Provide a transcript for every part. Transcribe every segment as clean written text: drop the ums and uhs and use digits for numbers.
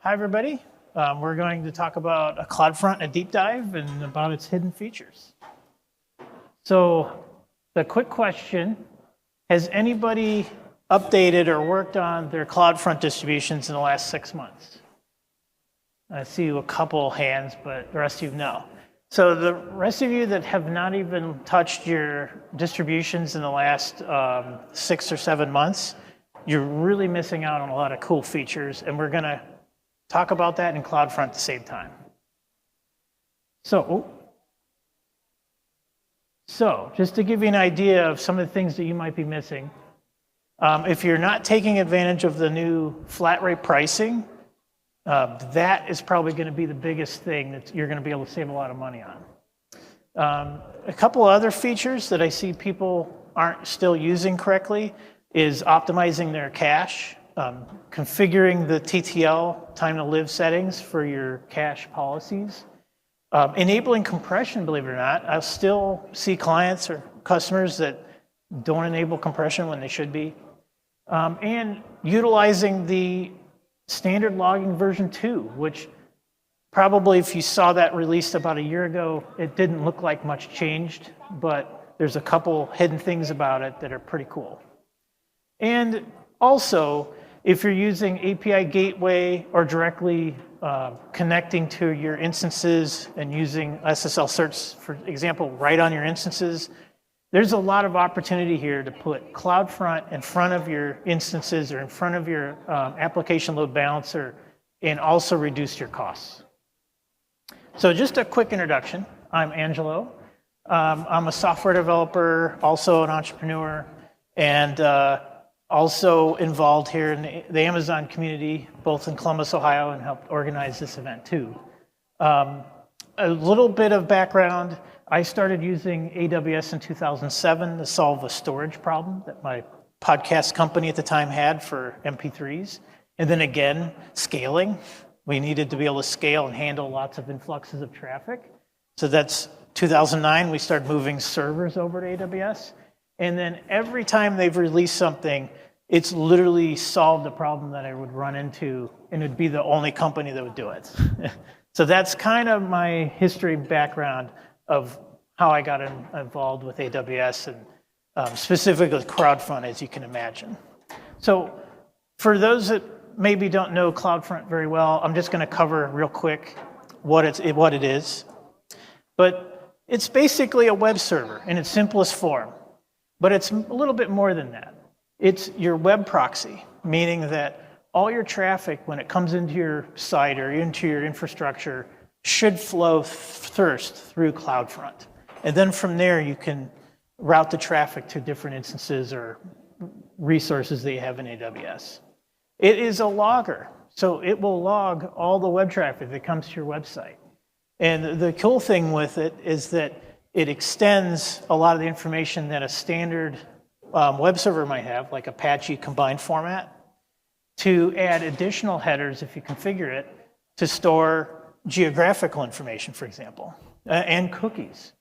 Hi, everybody. We're going to talk about a CloudFront, a deep dive, and about its hidden features. So the quick question, has anybody updated or worked on their CloudFront distributions in the last 6 months? I see a couple hands, but the rest of you no. So the rest of you that have not even touched your distributions in the last 6 or 7 months, you're really missing out on a lot of cool features, and we're going to talk about that in CloudFront at the same time. So just to give you an idea of some of the things that you might be missing, if you're not taking advantage of the new flat rate pricing, that is probably going to be the biggest thing that you're going to be able to save a lot of money on. A couple other features that I see people aren't still using correctly is optimizing their cache, configuring the TTL, time to live settings for your cache policies, enabling compression, believe it or not. I still see clients or customers that don't enable compression when they should be, and utilizing the standard logging version 2, which probably if you saw that released about a year ago, it didn't look like much changed, but there's a couple hidden things about it that are pretty cool. And also, if you're using API gateway or directly connecting to your instances and using SSL certs, for example, right on your instances, there's a lot of opportunity here to put CloudFront in front of your instances or in front of your application load balancer and also reduce your costs. So just a quick introduction. I'm Angelo. I'm a software developer, also an entrepreneur, and also involved here in the Amazon community, both in Columbus, Ohio, and helped organize this event too. A little bit of background. I started using AWS in 2007 to solve a storage problem that my podcast company at the time had for MP3s. And then again, scaling. We needed to be able to scale and handle lots of influxes of traffic. So that's 2009, we started moving servers over to AWS. And then every time they've released something, it's literally solved the problem that I would run into, and it'd be the only company that would do it. So that's kind of my history background of how I got involved with AWS and specifically CloudFront, as you can imagine. So for those that maybe don't know CloudFront very well, I'm just going to cover real quick what it is. But it's basically a web server in its simplest form. But it's a little bit more than that. It's your web proxy, meaning that all your traffic, when it comes into your site or into your infrastructure, should flow first through CloudFront. And then from there, you can route the traffic to different instances or resources that you have in AWS. It is a logger, so it will log all the web traffic that comes to your website. And the cool thing with it is that it extends a lot of the information that a standard web server might have, like Apache combined format, to add additional headers if you configure it to store geographical information, for example, and cookies.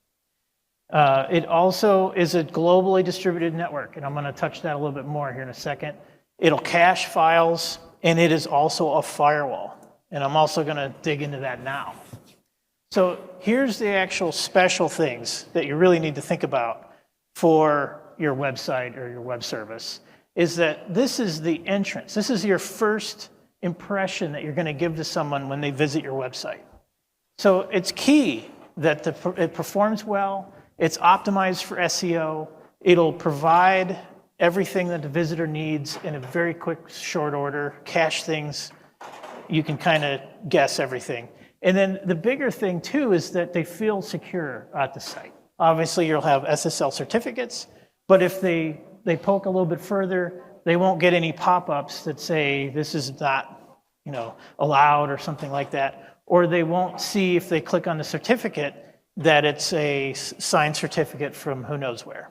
It also is a globally distributed network, and I'm going to touch that a little bit more here in a second. It'll cache files, and it is also a firewall. And I'm also going to dig into that now. So here's the actual special things that you really need to think about for your website or your web service, is that this is the entrance. This is your first impression that you're going to give to someone when they visit your website. So it's key that it performs well, it's optimized for SEO, it'll provide everything that the visitor needs in a very quick, short order, cache things, you can kind of guess everything. And then the bigger thing too is that they feel secure at the site. Obviously you'll have SSL certificates, but if they poke a little bit further, they won't get any pop-ups that say this is not, allowed or something like that. Or they won't see if they click on the certificate that it's a signed certificate from who knows where.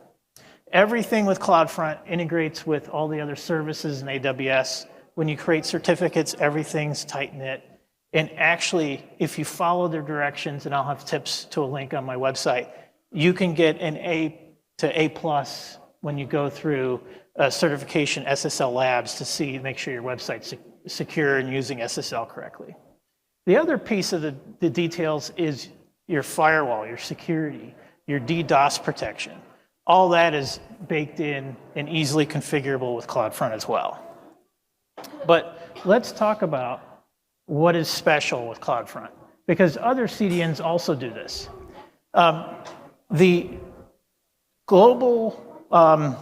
Everything with CloudFront integrates with all the other services in AWS. When you create certificates, everything's tight-knit. And actually, if you follow their directions, and I'll have tips to a link on my website, you can get an A to A+ when you go through certification SSL labs to make sure your website secure and using SSL correctly. The other piece of the details is your firewall, your security, your DDoS protection. All that is baked in and easily configurable with CloudFront as well. But let's talk about what is special with CloudFront, because other CDNs also do this. The global, I'm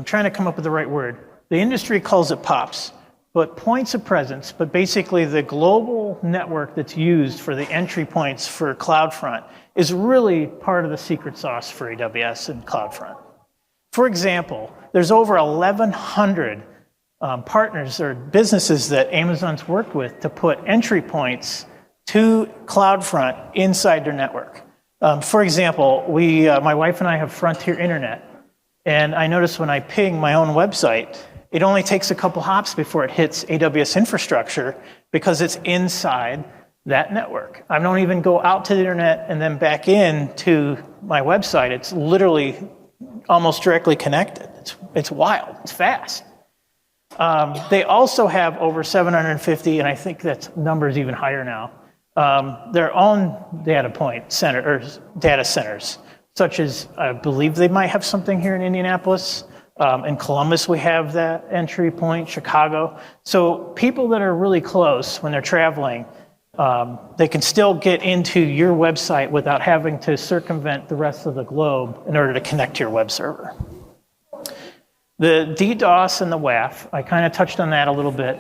trying to come up with the right word. The industry calls it POPs, but points of presence, but basically the global network that's used for the entry points for CloudFront is really part of the secret sauce for AWS and CloudFront. For example, there's over 1,100 partners or businesses that Amazon's worked with to put entry points to CloudFront inside their network. For example, my wife and I have Frontier Internet, and I notice when I ping my own website, it only takes a couple hops before it hits AWS infrastructure because it's inside that network. I don't even go out to the internet and then back in to my website. It's literally almost directly connected. It's wild, it's fast. They also have over 750, and I think that number is even higher now, their own data centers, such as I believe they might have something here in Indianapolis. In Columbus, we have that entry point, Chicago. So people that are really close when they're traveling, they can still get into your website without having to circumvent the rest of the globe in order to connect to your web server. The DDoS and the WAF, I kind of touched on that a little bit.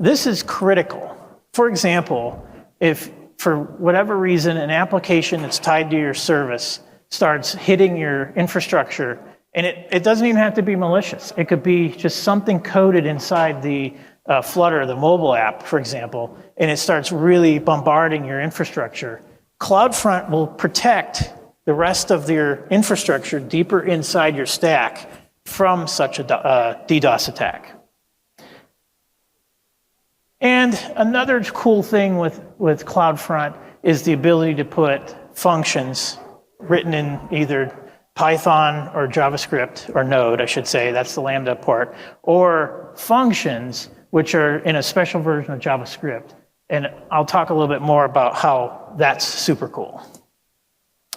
This is critical. For example, if for whatever reason an application that's tied to your service starts hitting your infrastructure, and it doesn't even have to be malicious. It could be just something coded inside the Flutter, the mobile app, for example, and it starts really bombarding your infrastructure. CloudFront will protect the rest of your infrastructure deeper inside your stack from such a DDoS attack. And another cool thing with CloudFront is the ability to put functions written in either Python or JavaScript, or Node, I should say, that's the Lambda part, or functions which are in a special version of JavaScript. And I'll talk a little bit more about how that's super cool.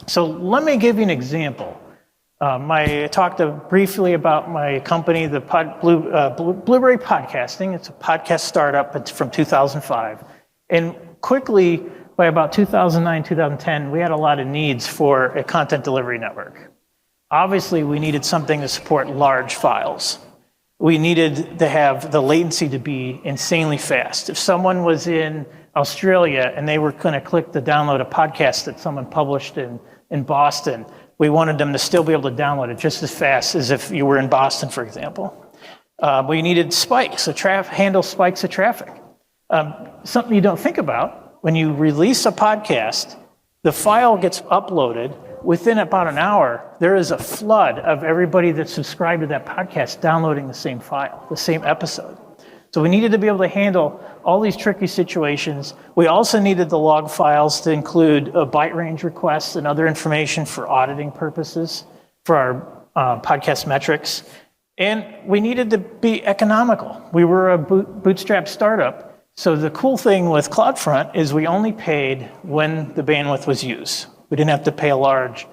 So let me give you an example. I talked briefly about my company, the Blueberry Podcasting. It's a podcast startup from 2005. And quickly, by about 2009, 2010, we had a lot of needs for a content delivery network. Obviously, we needed something to support large files. We needed to have the latency to be insanely fast. If someone was in Australia and they were going to click to download a podcast that someone published in Boston, we wanted them to still be able to download it just as fast as if you were in Boston, for example. We needed spikes, handle spikes of traffic. Something you don't think about, when you release a podcast, the file gets uploaded. Within about an hour, there is a flood of everybody that's subscribed to that podcast downloading the same file, the same episode. So we needed to be able to handle all these tricky situations. We also needed the log files to include byte range requests and other information for auditing purposes for our podcast metrics. And we needed to be economical. We were a bootstrap startup. So the cool thing with CloudFront is we only paid when the bandwidth was used. We didn't have to pay a large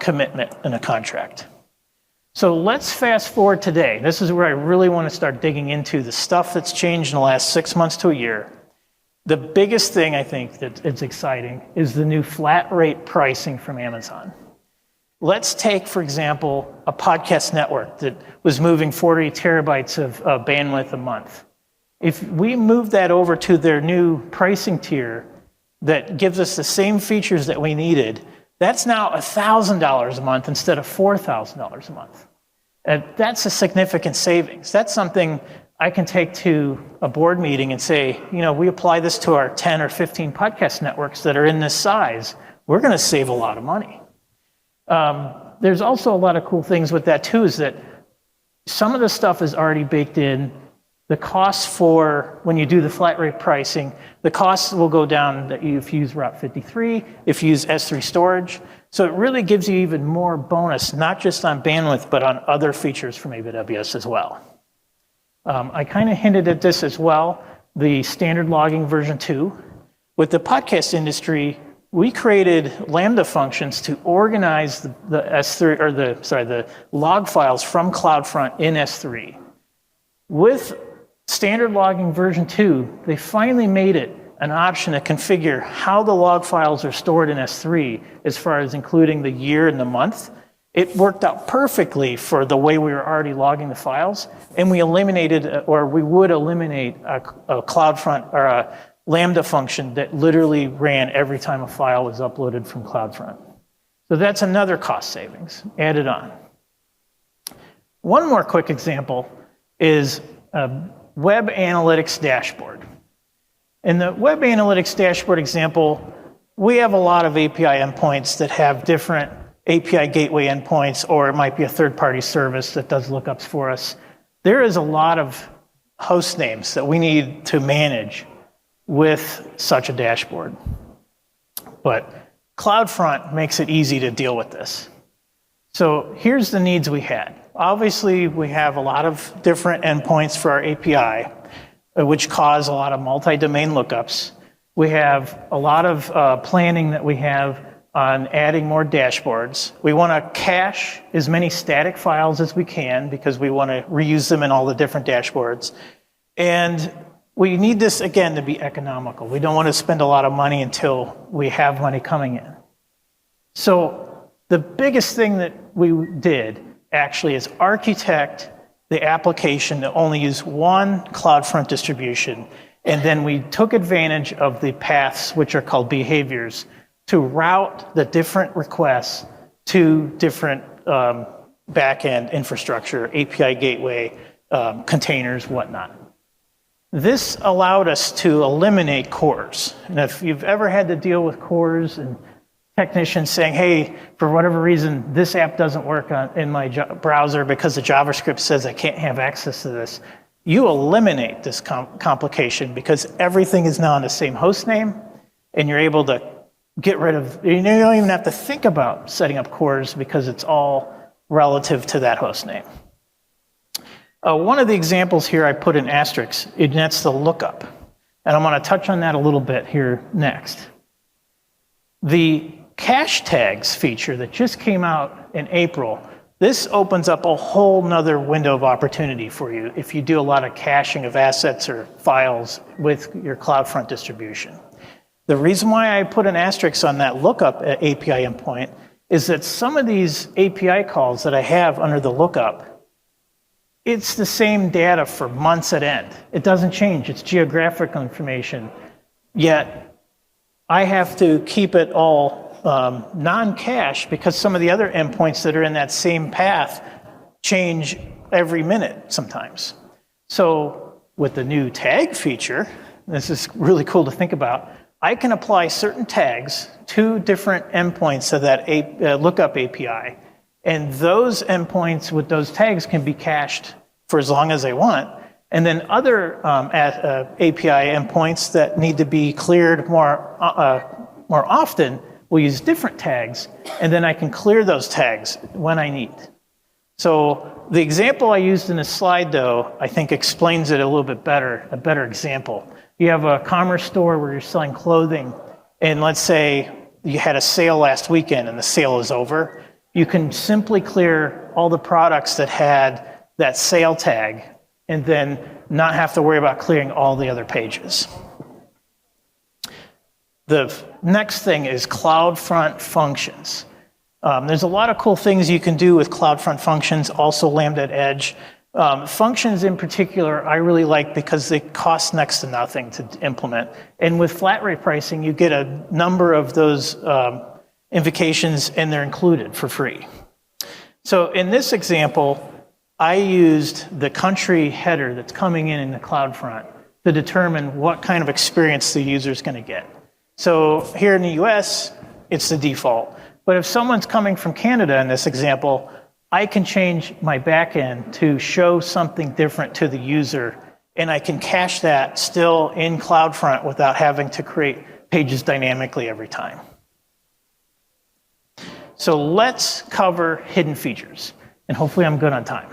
commitment in a contract. So let's fast forward today. This is where I really want to start digging into the stuff that's changed in the last 6 months to a year. The biggest thing I think that is exciting is the new flat rate pricing from Amazon. Let's take, for example, a podcast network that was moving 40 terabytes of bandwidth a month. If we move that over to their new pricing tier that gives us the same features that we needed, that's now $1,000 a month instead of $4,000 a month. And that's a significant savings. That's something I can take to a board meeting and say, we apply this to our 10 or 15 podcast networks that are in this size. We're going to save a lot of money. There's also a lot of cool things with that too, is that some of the stuff is already baked in. The cost for when you do the flat rate pricing, the costs will go down if you use Route 53, if you use S3 storage. So it really gives you even more bonus, not just on bandwidth, but on other features from AWS as well. I kind of hinted at this as well, the standard logging version 2. With the podcast industry, we created Lambda functions to organize the S3 or the log files from CloudFront in S3. With standard logging version 2, they finally made it an option to configure how the log files are stored in S3 as far as including the year and the month. It worked out perfectly for the way we were already logging the files, and we eliminated, or we would eliminate a CloudFront or a Lambda function that literally ran every time a file was uploaded from CloudFront. So that's another cost savings added on. One more quick example is a web analytics dashboard. In the web analytics dashboard example, we have a lot of API endpoints that have different API gateway endpoints, or it might be a third-party service that does lookups for us. There is a lot of host names that we need to manage with such a dashboard. But CloudFront makes it easy to deal with this. So here's the needs we had. Obviously, we have a lot of different endpoints for our API, which cause a lot of multi-domain lookups. We have a lot of planning that we have on adding more dashboards. We want to cache as many static files as we can because we want to reuse them in all the different dashboards. And we need this, again, to be economical. We don't want to spend a lot of money until we have money coming in. So the biggest thing that we did actually is architect the application to only use one CloudFront distribution, and then we took advantage of the paths, which are called behaviors, to route the different requests to different backend infrastructure, API gateway, containers, whatnot. This allowed us to eliminate cores. And if you've ever had to deal with cores and technicians saying, hey, for whatever reason, this app doesn't work in my browser because the JavaScript says I can't have access to this, you eliminate this complication because everything is now on the same host name, and you're able to get rid of, you don't even have to think about setting up cores because it's all relative to that host name. One of the examples here I put an asterisk, and that's the lookup. And I'm going to touch on that a little bit here next. The cache tags feature that just came out in April, this opens up a whole nother window of opportunity for you if you do a lot of caching of assets or files with your CloudFront distribution. The reason why I put an asterisk on that lookup API endpoint is that some of these API calls that I have under the lookup, it's the same data for months at end. It doesn't change. It's geographical information. Yet I have to keep it all non-cache because some of the other endpoints that are in that same path change every minute sometimes. So with the new tag feature, this is really cool to think about, I can apply certain tags to different endpoints of that lookup API. And those endpoints with those tags can be cached for as long as they want. And then other API endpoints that need to be cleared more often will use different tags, and then I can clear those tags when I need. So the example I used in this slide, though, I think explains it a little bit better, a better example. You have a commerce store where you're selling clothing, and let's say you had a sale last weekend and the sale is over. You can simply clear all the products that had that sale tag and then not have to worry about clearing all the other pages. The next thing is CloudFront functions. There's a lot of cool things you can do with CloudFront functions, also Lambda at Edge. Functions in particular, I really like because they cost next to nothing to implement. And with flat rate pricing, you get a number of those invocations and they're included for free. So in this example, I used the country header that's coming in the CloudFront to determine what kind of experience the user is going to get. So here in the US, it's the default. But if someone's coming from Canada in this example, I can change my backend to show something different to the user, and I can cache that still in CloudFront without having to create pages dynamically every time. So let's cover hidden features, and hopefully I'm good on time.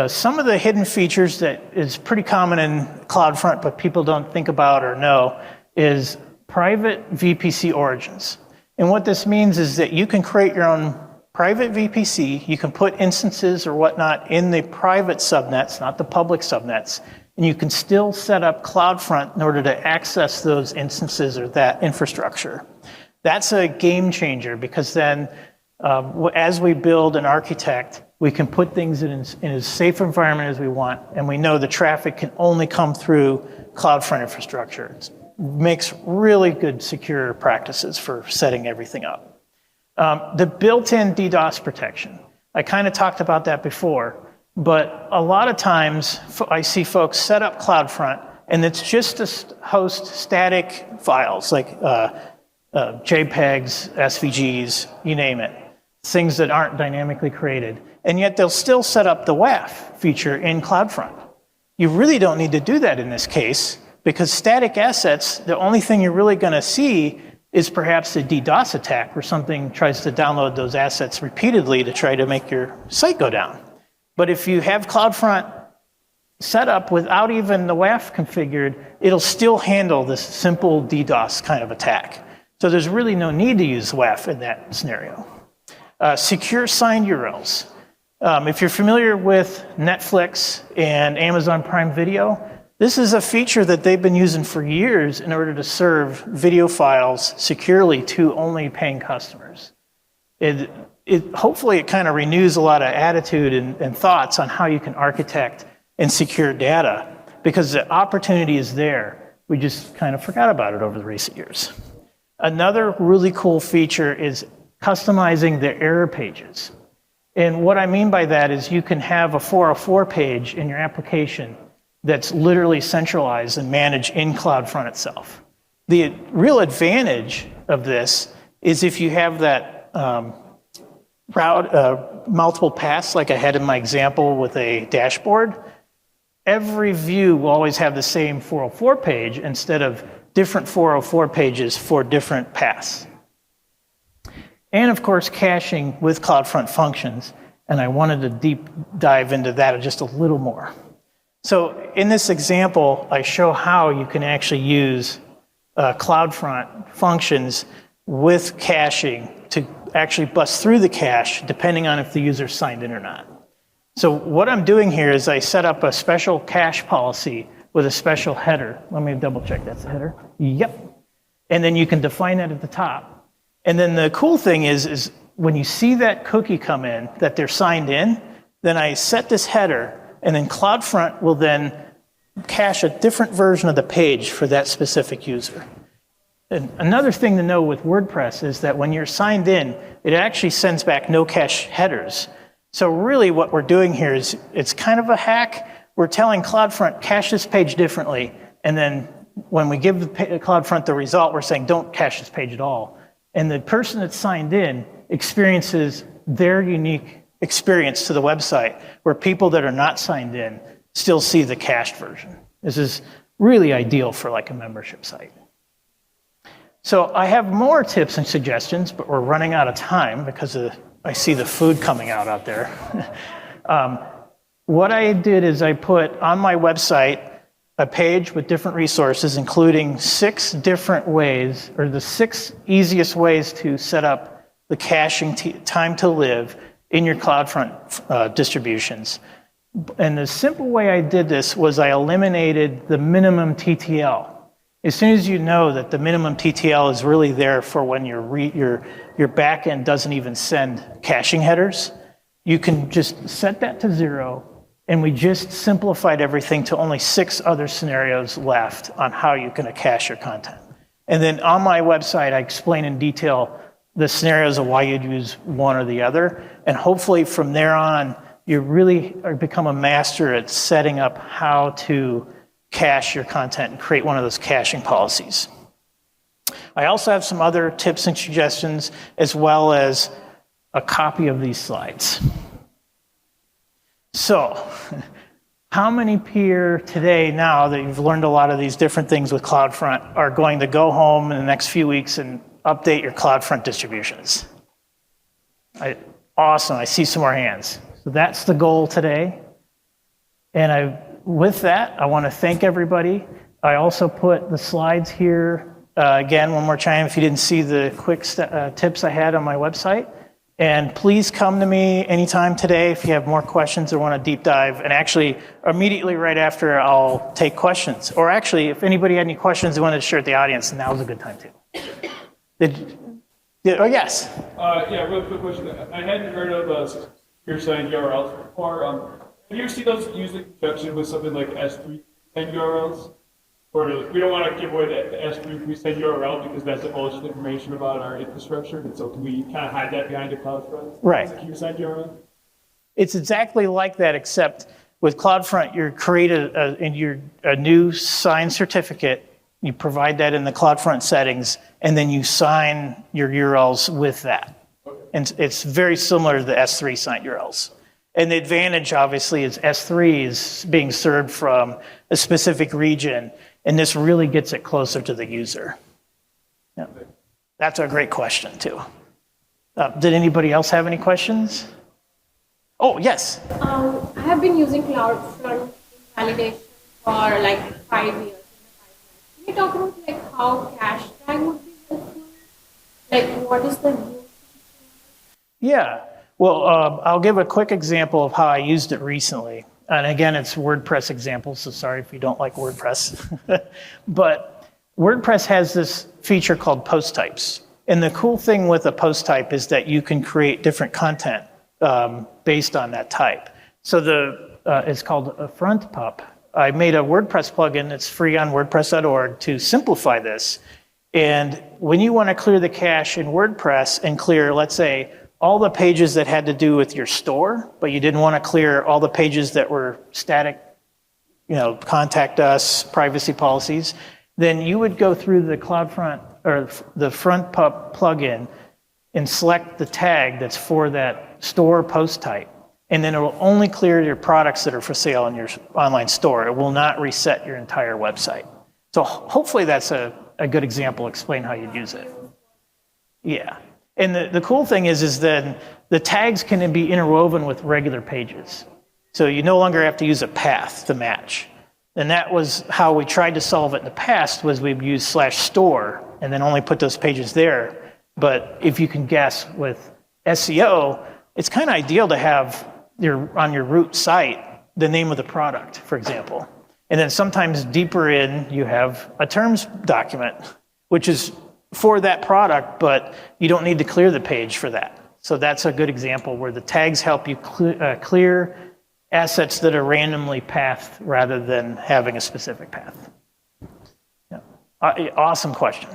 Some of the hidden features that is pretty common in CloudFront, but people don't think about or know, is private VPC origins. And what this means is that you can create your own private VPC, you can put instances or whatnot in the private subnets, not the public subnets, and you can still set up CloudFront in order to access those instances or that infrastructure. That's a game changer because then as we build and architect, we can put things in as safe environment as we want, and we know the traffic can only come through CloudFront infrastructure. It makes really good secure practices for setting everything up. The built-in DDoS protection. I kind of talked about that before, but a lot of times I see folks set up CloudFront and it's just to host static files like JPEGs, SVGs, you name it, things that aren't dynamically created. And yet they'll still set up the WAF feature in CloudFront. You really don't need to do that in this case because static assets, the only thing you're really going to see is perhaps a DDoS attack where something tries to download those assets repeatedly to try to make your site go down. But if you have CloudFront set up without even the WAF configured, it'll still handle this simple DDoS kind of attack. So there's really no need to use WAF in that scenario. Secure signed URLs. If you're familiar with Netflix and Amazon Prime Video, this is a feature that they've been using for years in order to serve video files securely to only paying customers. Hopefully it kind of renews a lot of attitude and thoughts on how you can architect and secure data because the opportunity is there. We just kind of forgot about it over the recent years. Another really cool feature is customizing the error pages. And what I mean by that is you can have a 404 page in your application that's literally centralized and managed in CloudFront itself. The real advantage of this is if you have that route, multiple paths like I had in my example with a dashboard, every view will always have the same 404 page instead of different 404 pages for different paths. And of course, caching with CloudFront functions. And I wanted to deep dive into that just a little more. So in this example, I show how you can actually use CloudFront functions with caching to actually bust through the cache, depending on if the user's signed in or not. So what I'm doing here is I set up a special cache policy with a special header. Let me double check that's the header. Yep. And then you can define that at the top. And then the cool thing is when you see that cookie come in, that they're signed in, then I set this header, and then CloudFront will then cache a different version of the page for that specific user. And another thing to know with WordPress is that when you're signed in, it actually sends back no cache headers. So really what we're doing here is it's kind of a hack. We're telling CloudFront, cache this page differently, and then when we give CloudFront the result, we're saying don't cache this page at all. And the person that's signed in experiences their unique experience to the website, where people that are not signed in still see the cached version. This is really ideal for like a membership site. So I have more tips and suggestions, but we're running out of time because I see the food coming out there. What I did is I put on my website a page with different resources, including 6 different ways, or the 6 easiest ways to set up the caching time to live in your CloudFront distributions. And the simple way I did this was I eliminated the minimum TTL. As soon as you know that the minimum TTL is really there for when your backend doesn't even send caching headers, you can just set that to 0. And we just simplified everything to only 6 other scenarios left on how you can cache your content. And then on my website, I explain in detail the scenarios of why you'd use one or the other. And hopefully from there on, you really become a master at setting up how to cache your content and create one of those caching policies. I also have some other tips and suggestions, as well as a copy of these slides. So, how many here today, now that you've learned a lot of these different things with CloudFront, are going to go home in the next few weeks and update your CloudFront distributions? Awesome, I see some more hands. So that's the goal today. And with that, I want to thank everybody. I also put the slides here, again, one more time, if you didn't see the quick tips I had on my website. And please come to me anytime today if you have more questions or want to deep dive. And actually, immediately right after, I'll take questions. Or actually, if anybody had any questions they wanted to share with the audience, now's a good time too. Oh, yes? Yeah, real quick question. I hadn't heard of secure signed URLs before. Have you ever seen those used in conjunction with something like S3 and URLs? Or we don't want to give away the S3 send URL because that's divulged information about our infrastructure, and so can we kind of hide that behind a CloudFront? Right. Secure signed URL? It's exactly like that, except with CloudFront, you create a new signed certificate. You provide that in the CloudFront settings, and then you sign your URLs with that. Okay. And it's very similar to the S3 signed URLs. And the advantage, obviously, is S3 is being served from a specific region, and this really gets it closer to the user. Yeah. That's a great question, too. Did anybody else have any questions? Oh, yes. I have been using CloudFront validation for like 5 years. Can you talk about like how cache tag would be helpful? Like what is the new? Yeah. Well, I'll give a quick example of how I used it recently. And again, it's WordPress example, so sorry if you don't like WordPress. But WordPress has this feature called post types. And the cool thing with a post type is that you can create different content based on that type. So it's called a front pup. I made a WordPress plugin that's free on WordPress.org to simplify this. And when you want to clear the cache in WordPress and clear, let's say, all the pages that had to do with your store, but you didn't want to clear all the pages that were static, contact us, privacy policies, then you would go through the CloudFront or the front pup plugin and select the tag that's for that store post type. And then it will only clear your products that are for sale in your online store. It will not reset your entire website. So hopefully that's a good example, explain how you'd use it. Yeah. And the cool thing is that the tags can be interwoven with regular pages. So you no longer have to use a path to match. And that was how we tried to solve it in the past, was we'd use /store and then only put those pages there. But if you can guess with SEO, it's kind of ideal to have on your root site the name of the product, for example. And then sometimes deeper in, you have a terms document, which is for that product, but you don't need to clear the page for that. So that's a good example where the tags help you clear assets that are randomly pathed rather than having a specific path. Yeah. Awesome question.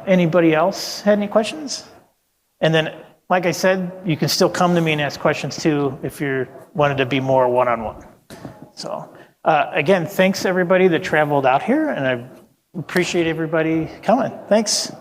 Anybody else had any questions? And then, like I said, you can still come to me and ask questions too if you wanted to be more one-on-one. So again, thanks everybody that traveled out here, and I appreciate everybody coming. Thanks.